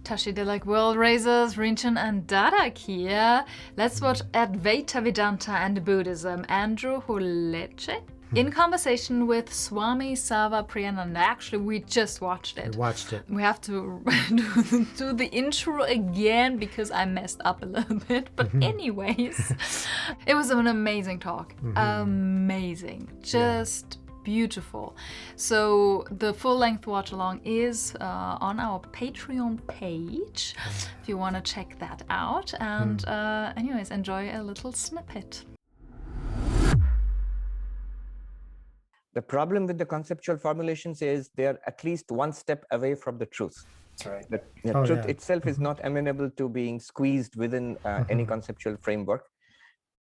Tashi, they like world raisers, Rinchen and Dadak here. Let's watch Advaita Vedanta and Buddhism, Andrew Holecek, in conversation with Swami Sarvapriyananda. Actually, we just watched it. We watched it. We have to do the intro again because I messed up a little bit. But anyways, it was an amazing talk. Amazing. Just beautiful. So the full-length watch-along is on our Patreon page if you want to check that out. And anyways, enjoy a little snippet. The problem with the conceptual formulations is they're at least one step away from the truth. That's right. The truth itself is not amenable to being squeezed within any conceptual framework.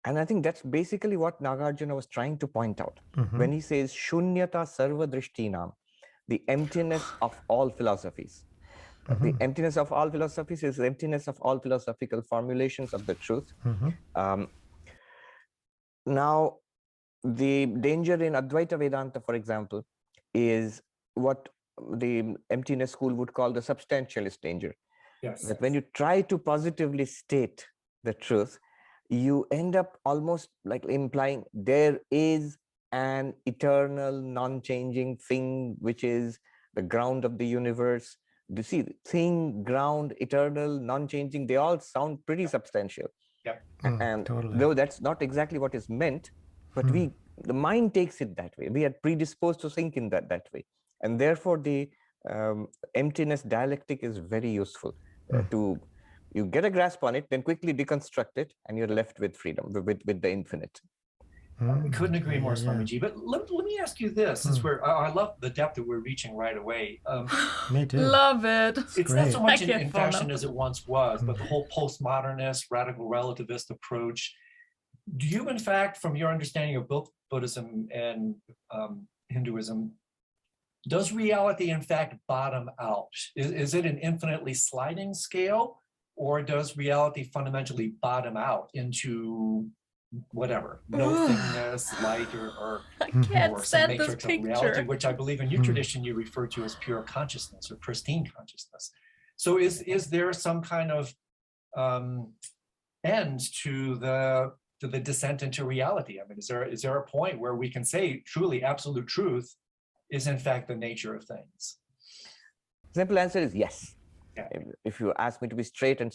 And I think that's basically what Nagarjuna was trying to point out when he says Shunyata Sarva Drishtinam, the emptiness of all philosophies. The emptiness of all philosophies is the emptiness of all philosophical formulations of the truth. Now, the danger in Advaita Vedanta, for example, is what the emptiness school would call the substantialist danger. Yes. That when you try to positively state the truth, you end up almost like implying there is an eternal, non-changing thing, which is the ground of the universe. You see, thing, ground, eternal, non-changing, they all sound pretty substantial. Yep. And totally. though that's not exactly what is meant, but the mind takes it that way. We are predisposed to think in that way. And therefore, the emptiness dialectic is very useful to you get a grasp on it, then quickly deconstruct it, and you're left with freedom, with the infinite. Couldn't agree more, Swamiji. But let me ask you this, since I love the depth that we're reaching right away. Me too. Love it. It's not so much I in can't follow. fashion as it once was, but the whole postmodernist, radical relativist approach. Do you, in fact, from your understanding of both Buddhism and Hinduism, does reality, in fact, bottom out? Is it an infinitely sliding scale? Or does reality fundamentally bottom out into whatever, nothingness, light, or some matrix of reality, which I believe in your tradition you refer to as pure consciousness or pristine consciousness. So is there some kind of end to the descent into reality? I mean, is there a point where we can say truly absolute truth is in fact the nature of things? Simple answer is yes. Yeah. If you ask me to be straight and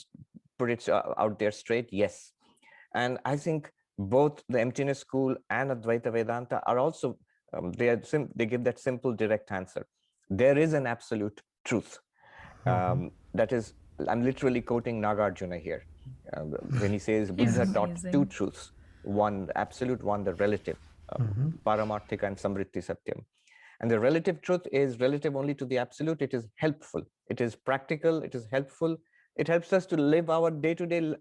put it out there straight, yes. And I think both the emptiness school and Advaita Vedanta are also, they give that simple, direct answer. There is an absolute truth. That is, I'm literally quoting Nagarjuna here. When he says Buddha taught two truths, one the absolute, one the relative, Paramarthika and Samritti Satyam. And the relative truth is relative only to the absolute. It is helpful. It is practical. It is helpful. It helps us to live our day-to-day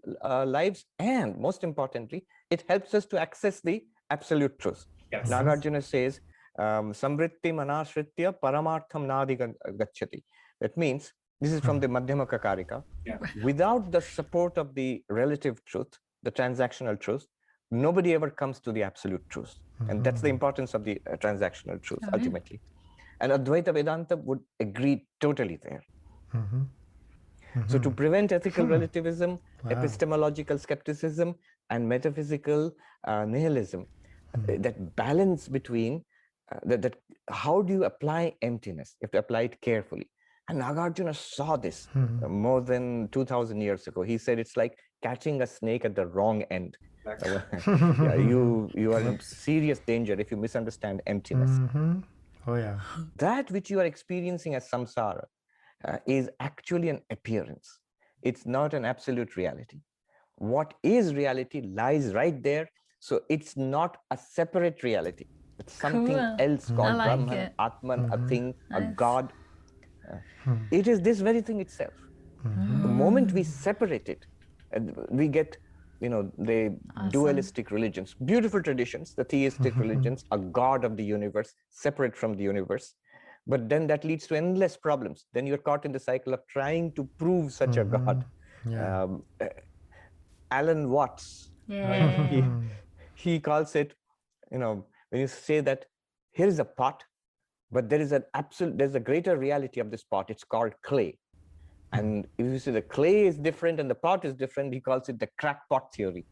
lives. And most importantly, it helps us to access the absolute truth. Yes. Nagarjuna says, Samritti manashritya paramartham nadi gacchati. That means, this is from the Madhyamaka Karika. Yeah. Without the support of the relative truth, the transactional truth, nobody ever comes to the absolute truth. And that's the importance of the transactional truth, ultimately. And Advaita Vedanta would agree totally there. So to prevent ethical relativism, epistemological skepticism, and metaphysical nihilism, that balance between, that how do you apply emptiness? You have to apply it carefully. And Nagarjuna saw this more than 2,000 years ago. He said it's like catching a snake at the wrong end. You are in serious danger if you misunderstand emptiness. Oh yeah. That which you are experiencing as samsara is actually an appearance. It's not an absolute reality. What is reality lies right there. So it's not a separate reality. It's something else called Brahman, Atman, a thing, a God. It is this very thing itself. The moment we separate it, we get the dualistic religions, beautiful traditions, the theistic religions, a God of the universe, separate from the universe. But then that leads to endless problems. Then you're caught in the cycle of trying to prove such a God. Yeah. Alan Watts, he calls it, when you say that here is a pot, but there's a greater reality of this pot. It's called clay. And if you see the clay is different and the pot is different, he calls it the crackpot theory.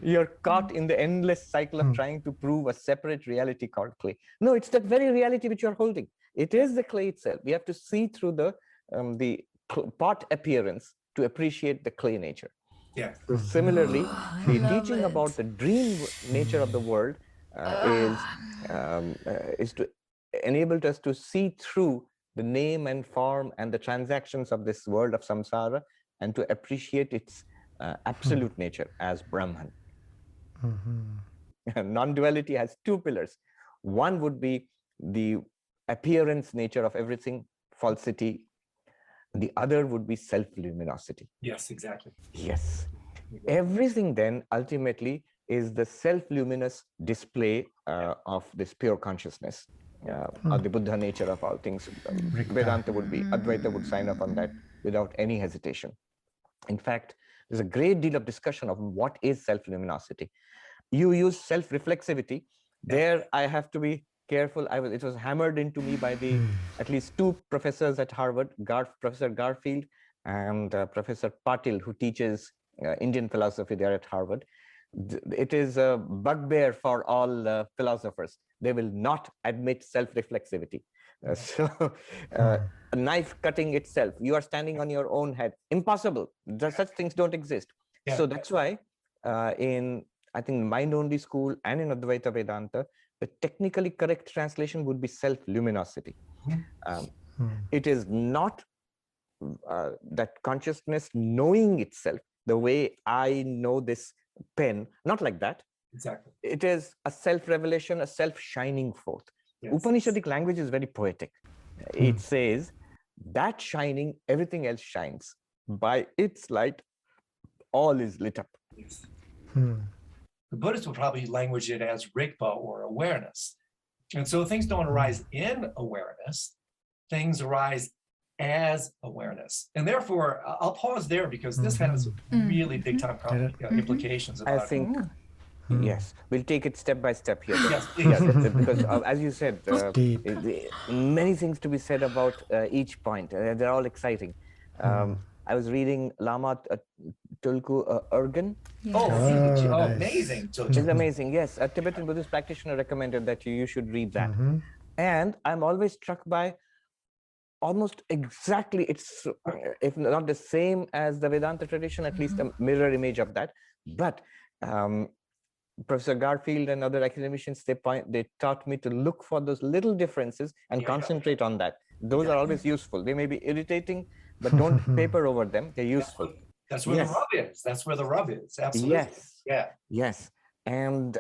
You're caught in the endless cycle of trying to prove a separate reality called clay. No, it's that very reality which you're holding. It is the clay itself. We have to see through the pot appearance to appreciate the clay nature. Yeah. So similarly, the teaching it. about the dream nature of the world is to enable us to see through the name and form and the transactions of this world of samsara, and to appreciate its absolute nature as Brahman. Non-duality has two pillars. One would be the appearance nature of everything, falsity. The other would be self-luminosity. Yes, exactly. Yes. Everything then ultimately is the self-luminous display of this pure consciousness, or the Buddha nature of all things. Vedanta would be, Advaita would sign up on that without any hesitation. In fact, there's a great deal of discussion of what is self-luminosity. You use self-reflexivity. There I have to be careful. It was hammered into me by at least two professors at Harvard, Professor Garfield and Professor Patil, who teaches Indian philosophy there at Harvard. It is a bugbear for all philosophers. They will not admit self-reflexivity. A knife cutting itself, you are standing on your own head. Impossible. Such things don't exist. Yeah. So that's why in, I think, mind-only school and in Advaita Vedanta, the technically correct translation would be self-luminosity. It is not that consciousness knowing itself the way I know this pen, not like that. Exactly. It is a self-revelation, a self-shining forth. Yes. Upanishadic language is very poetic. It says that shining, everything else shines. By its light, all is lit up. Yes. The Buddhists would probably language it as rigpa, or awareness. And so things don't arise in awareness, things arise as awareness. And therefore, I'll pause there because this has really big time implications about I think, yes, we'll take it step by step here. Yes, because as you said, many things to be said about each point. They're all exciting. I was reading Lama Tulku Urgen. Yes. Amazing. It's amazing, yes. A Tibetan Buddhist practitioner recommended that you should read that. And I'm always struck by almost exactly, it's if not the same as the Vedanta tradition, at least a mirror image of that. But Professor Garfield and other academicians, they taught me to look for those little differences and concentrate on that. Those are always useful. They may be irritating, but don't paper over them. They're useful. That's where the rub is. That's where the rub is. Absolutely. Yes. Yeah. Yes. And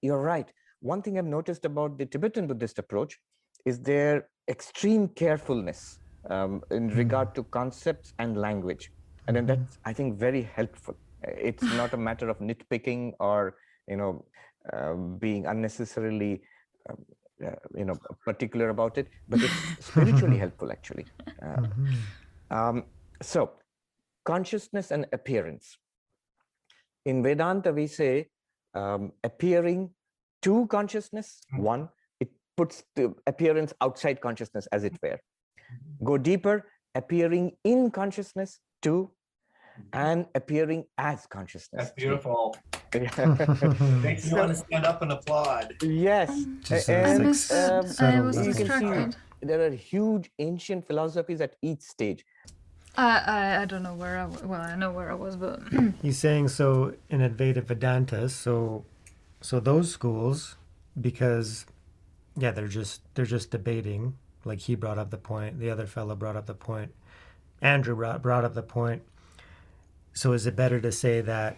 you're right. One thing I've noticed about the Tibetan Buddhist approach is their extreme carefulness in regard to concepts and language. And then that's, I think, very helpful. It's not a matter of nitpicking or, being unnecessarily, particular about it, but it's spiritually helpful, actually. So, consciousness and appearance. In Vedanta, we say appearing to consciousness, one, it puts the appearance outside consciousness, as it were. Go deeper, appearing in consciousness, two, and appearing as consciousness. That's beautiful. Makes you want to stand up and applaud. Yes. I was distracted. There are huge ancient philosophies at each stage. I don't know where I know where I was, but he's saying, so in Advaita Vedanta, so those schools, because they're just debating, like he brought up the point, the other fellow brought up the point, Andrew brought up the point. So is it better to say that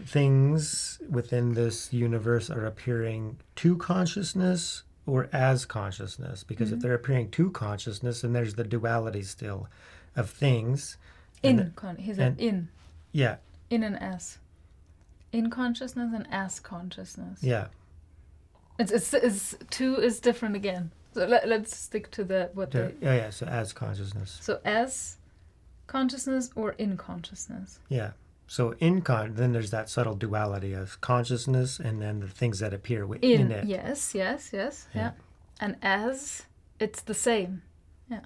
things within this universe are appearing to consciousness or as consciousness? Because if they're appearing to consciousness, then there's the duality still of things. He said in. Yeah. In and as. In consciousness and as consciousness. Yeah. It's two is different again. So let's stick to So as consciousness. So as consciousness or in consciousness. Yeah. So then there's that subtle duality of consciousness and then the things that appear within it. Yes. Yeah. And as, it's the same. Yeah.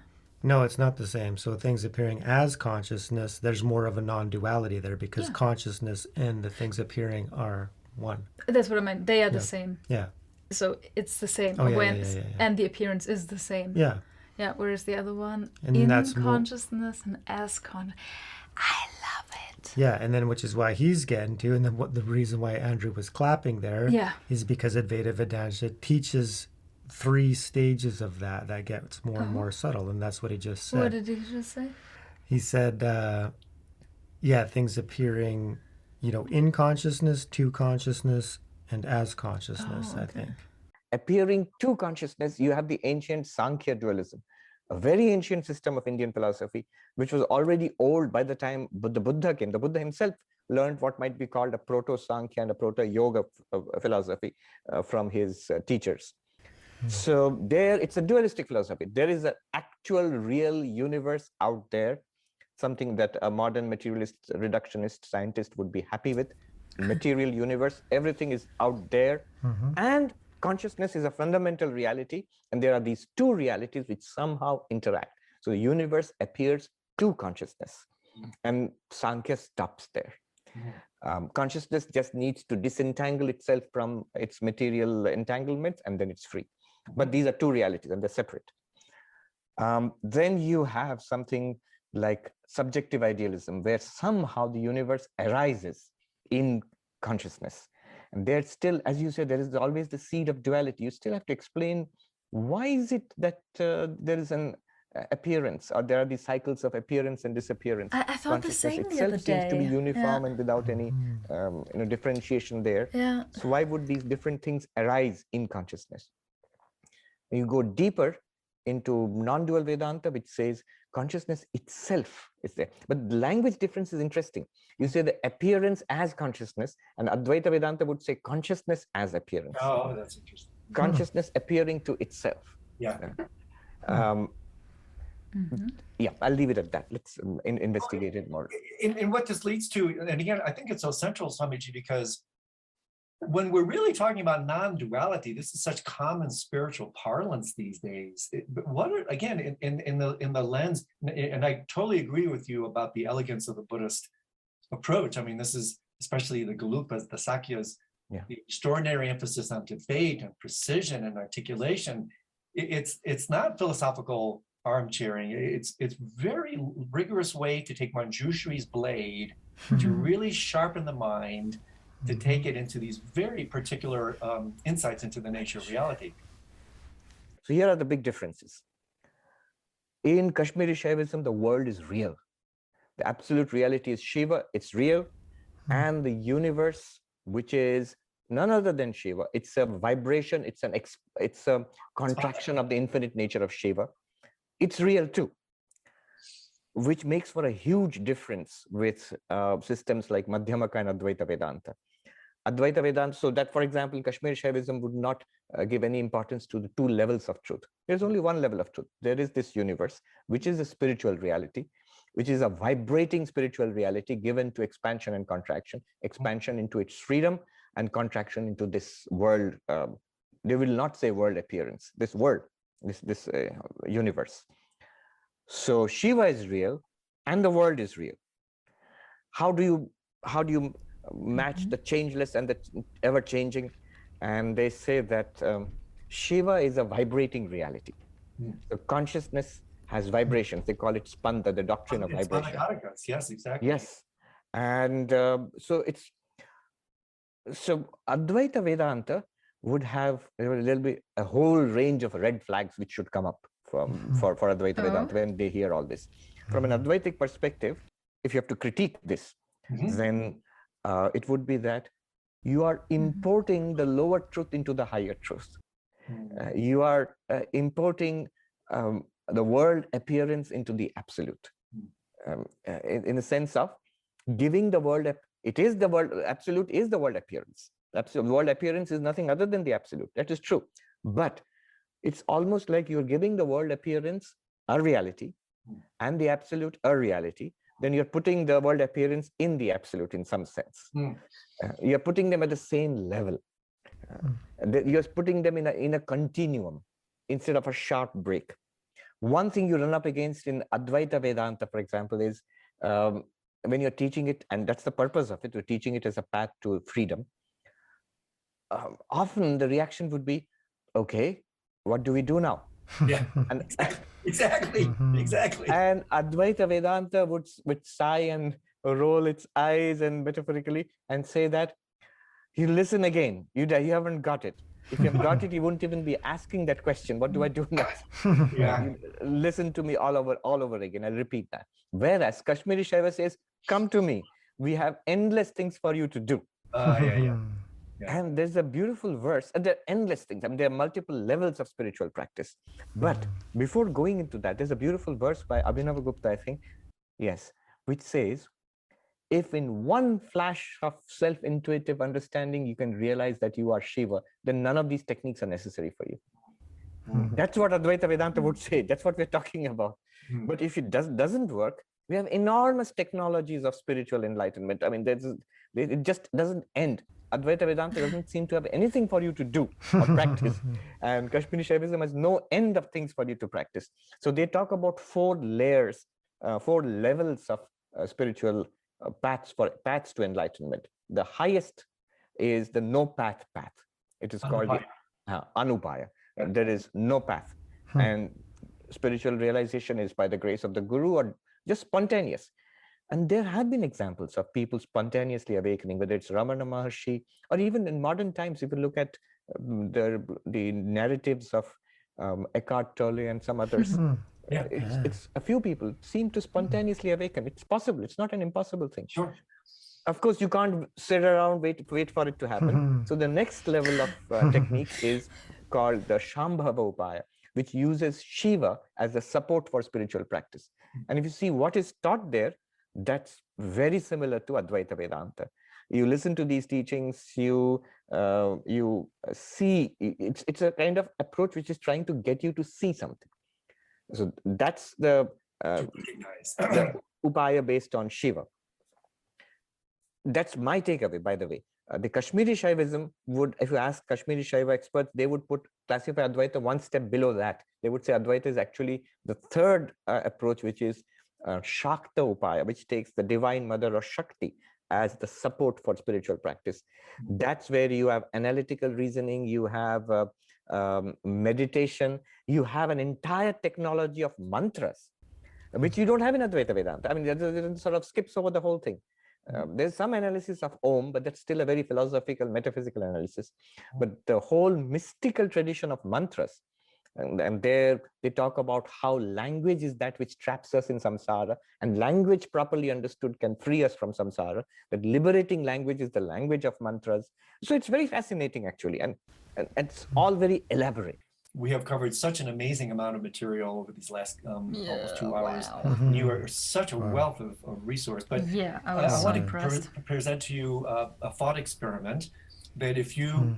No, it's not the same. So things appearing as consciousness, there's more of a non-duality there because consciousness and the things appearing are one. That's what I meant. They are the same. Yeah. So it's the same. Oh, yeah, Awareness yeah. and the appearance is the same. Yeah. Yeah, whereas the other one, And in that's consciousness and as conscious. I love it. Yeah, and then which is why he's getting to, and then what the reason why Andrew was clapping there is because Advaita Vedanta teaches 3 stages of that gets more and more subtle, and that's what he just said. What did he just say? He said, things appearing, in consciousness, to consciousness, and as consciousness, I think. Appearing to consciousness, you have the ancient Sankhya dualism, a very ancient system of Indian philosophy, which was already old by the time the Buddha came. The Buddha himself learned what might be called a proto-Sankhya and a proto-yoga philosophy from his teachers. So there, it's a dualistic philosophy. There is an actual real universe out there, something that a modern materialist, reductionist scientist would be happy with. Material universe, everything is out there. And consciousness is a fundamental reality. And there are these 2 realities which somehow interact. So the universe appears to consciousness. And Sankhya stops there. Consciousness just needs to disentangle itself from its material entanglements, and then it's free. But these are 2 realities, and they're separate. Then you have something like subjective idealism, where somehow the universe arises in consciousness. And there's still, as you said, there is always the seed of duality. You still have to explain why is it that there is an appearance, or there are these cycles of appearance and disappearance. I thought the same the other day. Itself seems to be uniform and without any differentiation there. So why would these different things arise in consciousness? You go deeper into non-dual Vedanta, which says consciousness itself is there. But the language difference is interesting. You say the appearance as consciousness, and Advaita Vedanta would say consciousness as appearance. Oh, that's interesting. Consciousness appearing to itself. Yeah. Yeah, I'll leave it at that. Let's investigate it more. And what this leads to, and again, I think it's so central, Swamiji, because when we're really talking about non-duality, this is such common spiritual parlance these days. But what are, again, in the lens, and I totally agree with you about the elegance of the Buddhist approach. I mean, this is especially the Galupas, the Sakyas, the extraordinary emphasis on debate and precision and articulation. It's not philosophical armchairing. It's very rigorous way to take Manjushri's blade to really sharpen the mind, to take it into these very particular insights into the nature of reality. So here are the big differences. In Kashmiri Shaivism, the world is real. The absolute reality is Shiva, it's real. And the universe, which is none other than Shiva, it's a vibration, it's a contraction of the infinite nature of Shiva. It's real too, which makes for a huge difference with systems like Madhyamaka and Advaita Vedanta. Advaita Vedanta, so that, for example, Kashmiri Shaivism would not give any importance to the 2 levels of truth. There's only one level of truth. There is this universe, which is a spiritual reality, which is a vibrating spiritual reality given to expansion and contraction, expansion into its freedom and contraction into this world. They will not say world appearance, this world, this universe. So Shiva is real and the world is real. How do you match the changeless and the ever-changing? And they say that Shiva is a vibrating reality. The consciousness has vibrations. They call it Spanda, the doctrine of vibration. Yes, exactly. Yes. And so Advaita Vedanta would have a whole range of red flags which should come up for Advaita Vedanta when they hear all this. From an Advaitic perspective, if you have to critique this, then it would be that you are importing the lower truth into the higher truth. You are importing the world appearance into the absolute, in the sense of giving the world, it is the world, absolute is the world appearance. Absolute world appearance is nothing other than the absolute. That is true. But it's almost like you're giving the world appearance a reality and the absolute a reality. Then you're putting the world appearance in the absolute in some sense. You're putting them at the same level. You're putting them in a continuum instead of a sharp break. One thing you run up against in Advaita Vedanta, for example, is when you're teaching it, and that's the purpose of it, we're teaching it as a path to freedom. Often the reaction would be, okay, what do we do now? Yeah, And exactly. And Advaita Vedanta would sigh and roll its eyes and metaphorically and say that, you listen again, you haven't got it. If you have got it, you wouldn't even be asking that question, what do I do next? Yeah. Listen to me all over again. I'll repeat that. Whereas Kashmiri Shiva says, come to me. We have endless things for you to do. Yeah. And there's a beautiful verse, and there are endless things. I mean, there are multiple levels of spiritual practice. But before going into that, there's a beautiful verse by Abhinavagupta, I think, yes, which says, if in one flash of self-intuitive understanding you can realize that you are Shiva, then none of these techniques are necessary for you. That's what Advaita Vedanta would say. That's what we're talking about. But if it doesn't work, we have enormous technologies of spiritual enlightenment. I mean, it just doesn't end. Advaita Vedanta doesn't seem to have anything for you to do or practice. And Kashmiri Shaivism has no end of things for you to practice. So they talk about 4 layers, 4 levels of spiritual paths to enlightenment. The highest is the no path. It is called Anupaya. There is no path. And spiritual realization is by the grace of the Guru or just spontaneous. And there have been examples of people spontaneously awakening, whether it's Ramana Maharshi, or even in modern times, if you look at the narratives of Eckhart Tolle and some others, it's a few people seem to spontaneously awaken. It's possible. It's not an impossible thing. Sure. Of course, you can't sit around, wait for it to happen. So the next level of technique is called the Shambhava Upaya, which uses Shiva as a support for spiritual practice. And if you see what is taught there, that's very similar to Advaita Vedanta. You listen to these teachings, you see, it's a kind of approach which is trying to get you to see something. So that's the upaya based on Shiva. That's my takeaway, by the way. The Kashmiri Shaivism would, if you ask Kashmiri Shaiva experts, they would classify Advaita one step below that. They would say Advaita is actually the third approach, which is Shakta Upaya, which takes the Divine Mother or Shakti as the support for spiritual practice. That's where you have analytical reasoning, you have meditation, you have an entire technology of mantras, which you don't have in Advaita Vedanta. I mean, it sort of skips over the whole thing. There's some analysis of Om, but that's still a very philosophical, metaphysical analysis. But the whole mystical tradition of mantras, and there they talk about how language is that which traps us in samsara, and language properly understood can free us from samsara. That liberating language is the language of mantras. So it's very fascinating, actually, and it's all very elaborate. We have covered such an amazing amount of material over these last almost 2 hours. You are such a wealth of resource. But I was so want impressed. to present to you a thought experiment that if you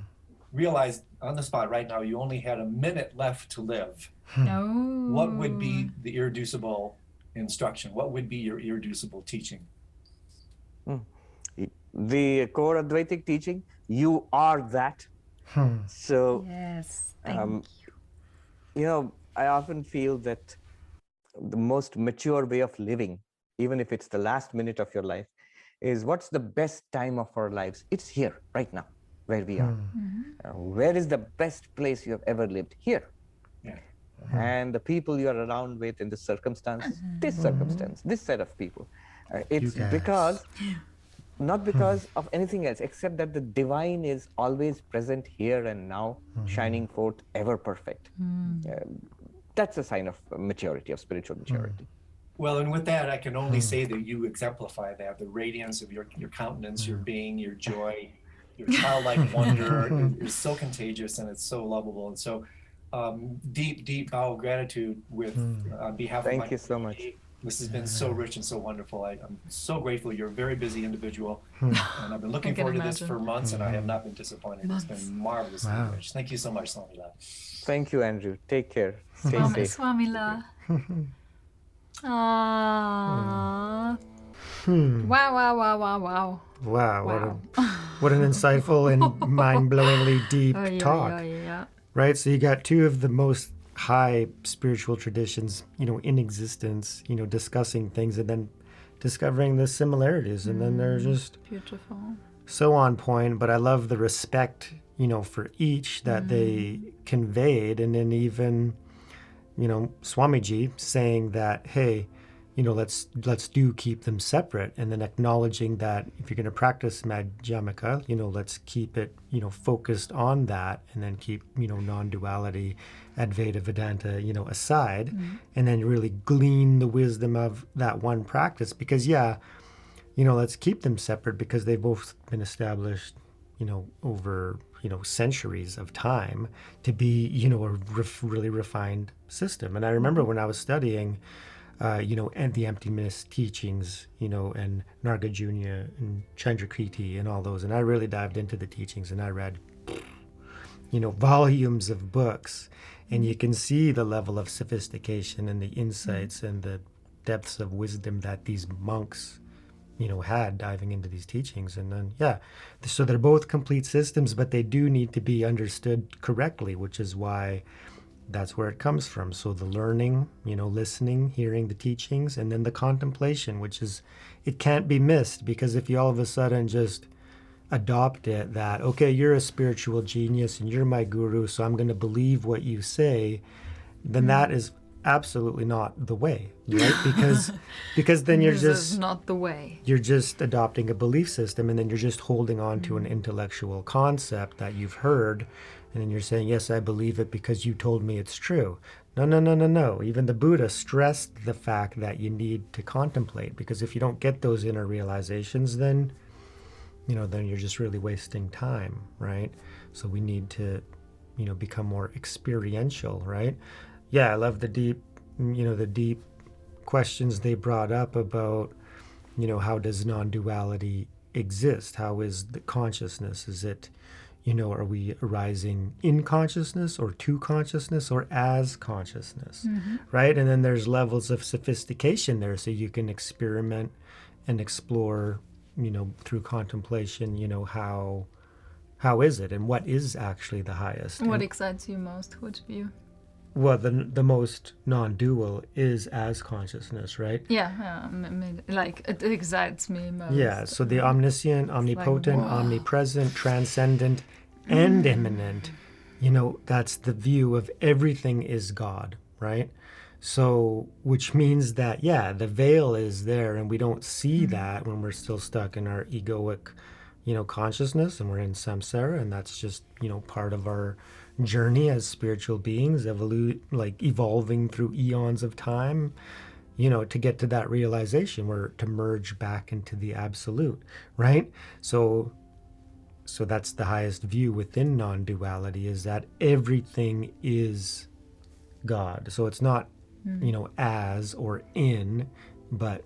realized on the spot right now you only had a minute left to live, what would be the irreducible instruction? What would be your irreducible teaching? The core Advaitic teaching, you are that. So yes, thank you. I often feel that the most mature way of living, even if it's the last minute of your life, is what's the best time of our lives? It's here, right now, where we are. Where is the best place you have ever lived? Here. And the people you are around with in the circumstances, this circumstance, this set of people. It's because, not because of anything else, except that the divine is always present here and now, shining forth, ever perfect. That's a sign of maturity, of spiritual maturity. Well, and with that, I can only say that you exemplify that. The radiance of your countenance, your being, your joy, your childlike wonder is so contagious and it's so lovable. And so deep bow of gratitude on behalf of my Thank you so much. This has been so rich and so wonderful. I'm so grateful. You're a very busy individual. And I've been looking forward to this for months, and I have not been disappointed. It's been marvelously rich. Thank you so much, Swami. Thank you, Andrew. Take care. Stay safe. Swamila. Aww. Wow. Wow. What an insightful and mind-blowingly deep talk. Yeah. Right? So you got two of the most high spiritual traditions, in existence, discussing things and then discovering the similarities. And then they're just beautiful. So on point. But I love the respect, for each that they conveyed. And then even, Swamiji saying that, hey, let's keep them separate, and then acknowledging that if you're going to practice Madhyamaka, let's keep it, focused on that, and then keep, non-duality, Advaita Vedanta, aside, and then really glean the wisdom of that one practice. Because, let's keep them separate because they've both been established, over, centuries of time to be, a really refined system. And I remember when I was studying, and the Emptiness teachings, and Nagarjuna and Chandrakriti and all those. And I really dived into the teachings, and I read, volumes of books. And you can see the level of sophistication and the insights and the depths of wisdom that these monks, had diving into these teachings. And then, so they're both complete systems, but they do need to be understood correctly, which is why that's where it comes from. So the learning, listening, hearing the teachings, and then the contemplation, which is, it can't be missed, because if you all of a sudden just adopt it that, okay, you're a spiritual genius and you're my guru, so I'm going to believe what you say, then that is absolutely not the way, right? Because then This is not the way. You're just adopting a belief system, and then you're just holding on to an intellectual concept that you've heard. And then you're saying, yes, I believe it because you told me it's true. No. Even the Buddha stressed the fact that you need to contemplate, because if you don't get those inner realizations, then, then you're just really wasting time, right? So we need to, become more experiential, right? Yeah, I love the deep questions they brought up about, how does non-duality exist? How is the consciousness? Is it, are we arising in consciousness or to consciousness or as consciousness, right? And then there's levels of sophistication there, so you can experiment and explore, through contemplation, how is it and what is actually the highest. What excites you most? Which view? Well, the most non-dual is as consciousness, right? Yeah, like it excites me most. Yeah, so the omniscient, omnipotent, omnipresent, transcendent, and immanent, that's the view of everything is God, right? So, which means that, the veil is there, and we don't see that when we're still stuck in our egoic, consciousness, and we're in samsara, and that's just, part of our journey as spiritual beings, evolving through eons of time, to get to that realization, where to merge back into the absolute, right? So that's the highest view within non-duality, is that everything is God. So it's not, as or in, but,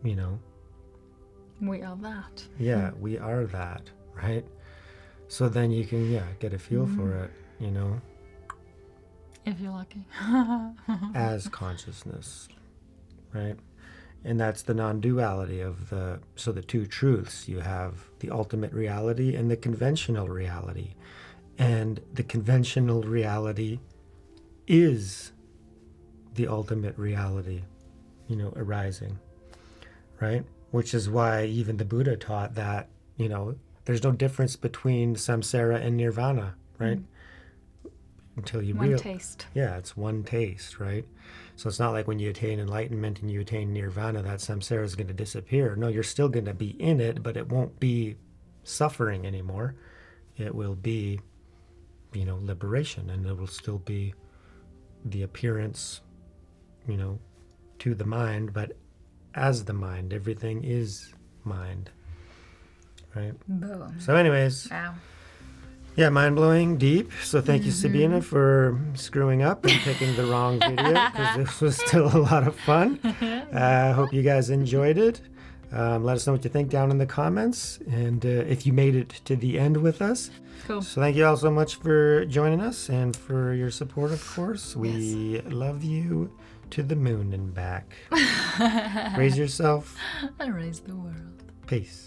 we are that. Yeah, we are that, right? So then you can, get a feel for it, If you're lucky. as consciousness, right? And that's the non-duality of the two truths. You have the ultimate reality and the conventional reality. And the conventional reality is the ultimate reality, arising, right? Which is why even the Buddha taught that, there's no difference between samsara and nirvana, right? Until you one taste. Yeah, it's one taste, right? So it's not like when you attain enlightenment and you attain nirvana, that samsara is going to disappear. No, you're still going to be in it, but it won't be suffering anymore. It will be, liberation, and it will still be the appearance, to the mind, but as the mind, everything is mind, right? Boom. So anyways, Wow. Yeah, mind-blowing, deep. So thank you, Sabine, for screwing up and picking the wrong video, because this was still a lot of fun. Hope you guys enjoyed it. Let us know what you think down in the comments, and if you made it to the end with us. Cool. So thank you all so much for joining us and for your support, of course. We love you to the moon and back. Raise yourself. I raise the world. Peace.